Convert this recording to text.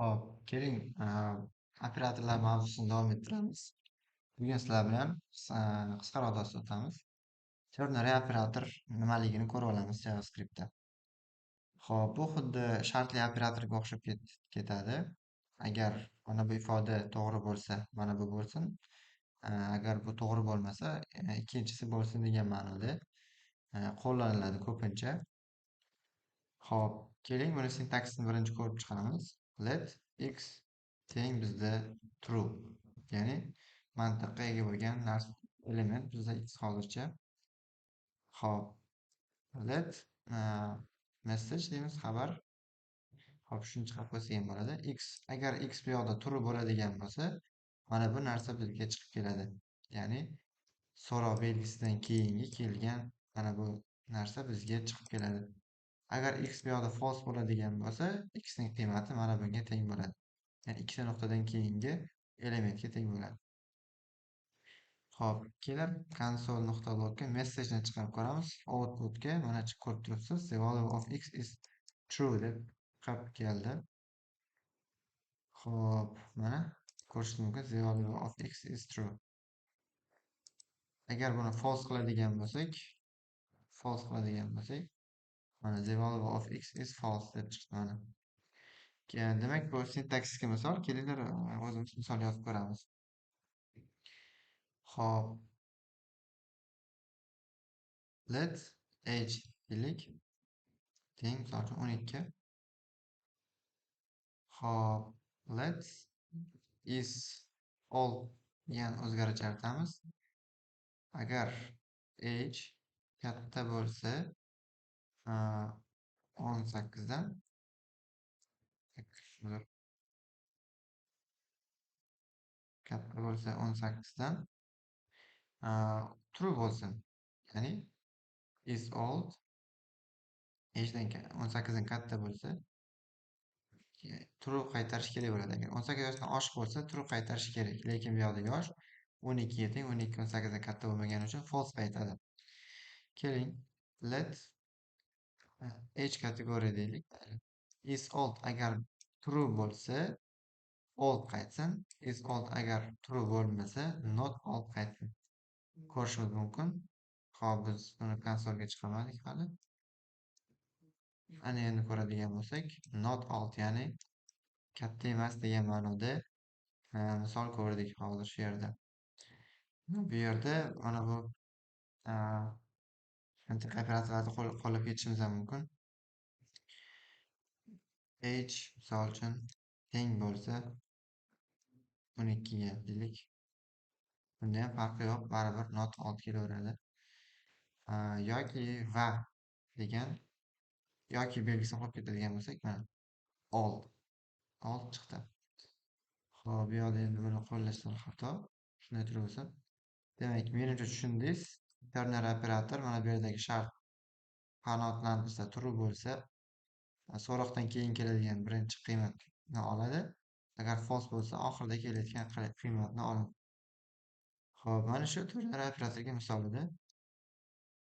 Hop, keling, operatorlar mavzusini davom ettiramiz. Bugun sizlar bilan qisqaroq dars o'tamiz. Ternary operator nimaligini ko'rib olamiz JavaScriptda. Ho'p, bu xuddi shartli operatorga o'xshab ketadi. Agar mana bu ifoda to'g'ri bo'lsa, mana bu bo'lsin. Agar bu to'g'ri bo'lmasa, ikkinchisi bo'lsin degan ma'noda qo'llaniladi ko'pincha. Ho'p, keling buni sintaksini birinchi ko'rib chiqamiz. Let x teng bizda true. Ya'ni mantiqqa ega bo'lgan narsa element bizda x hozircha. Ho'p, let message deymiz xabar. Ho'p, shuni chiqarib qo'ysak ham bo'ladi. Agar x bu yoqda true bo'ladigan bo'lsa, mana bu narsa bizga chiqib keladi. Ya'ni so'rov belgisidan keyingi kelgan mana bu narsa bizga chiqib keladi. Agar x bu yoqda false bo'ladigan bo'lsa, x ning qiymati mana bunga teng bo'ladi. Ya'ni ikkita nuqtadan keyingi elementga teng bo'ladi. Xo'p, kelib console.logga message ni chiqarib ko'ramiz. Outputga mana ko'rib turibsiz, the value of x is true deb chiqib keldi. Xo'p, mana ko'rish mumkin, the value of x is true. Agar buni false qiladigan bo'lsak, mana the value of x is false deb chiqdi mana. Demak, bu sintaksisga misol. Kelinglar o'zimiz misol yozib ko'ramiz. Xo'p, let age deylik. Teng misol uchun 12. Xo'p, let is all degan o'zgaruvchi yaratamiz. Agar age katta bo'lsa 18 dan katta bo'lsa 18 dan true bo'lsin. Ya'ni is old age dan 18 dan katta bo'lsa true qaytarish kerak bo'ladi. Agar 18 yoshdan oshiq bo'lsa true qaytarish kerak. Lekin bu yoqda yosh 12 ga teng, 12 18 dan katta bo'lmagani uchun false qaytadi. Keling, let age kategoriya deylik. Is old agar true bo'lsa old qaytsin. Is old agar true bo'lmasa not old qaytsin. Ko'rishimiz mumkin. Hop, biz buni konsolga chiqarmadik hali. Ana endi ko'radigan bo'lsak, not old ya'ni katta emas degan ma'noda misol ko'rdik hozir shu yerda. Bu yerda mana bu mantiq operatorlarni qo'llab ketishimiz ham mumkin. Age misol uchun teng bo'lsa 12 ga deylik. Bunda ham farqi yo'q, baribir not old kelaveradi. Yoki va degan yoki belgisini qo'yib ketadigan bo'lsak, mana old chiqdi. Xo'p, bu yoqda endi buni qo'llashdan xato. Shunday turaversin. Demak, menimcha tushundingiz. Ternary operator mana bu yerdagi shart qanoatlantirsa true bo'lsa, so'roqdan keyin keladigan birinchi qiymatni oladi. Agar false bo'lsa, oxirida kelayotgan qiymatni oladi. Xo'p, mana shu ternary operatorga misol edi.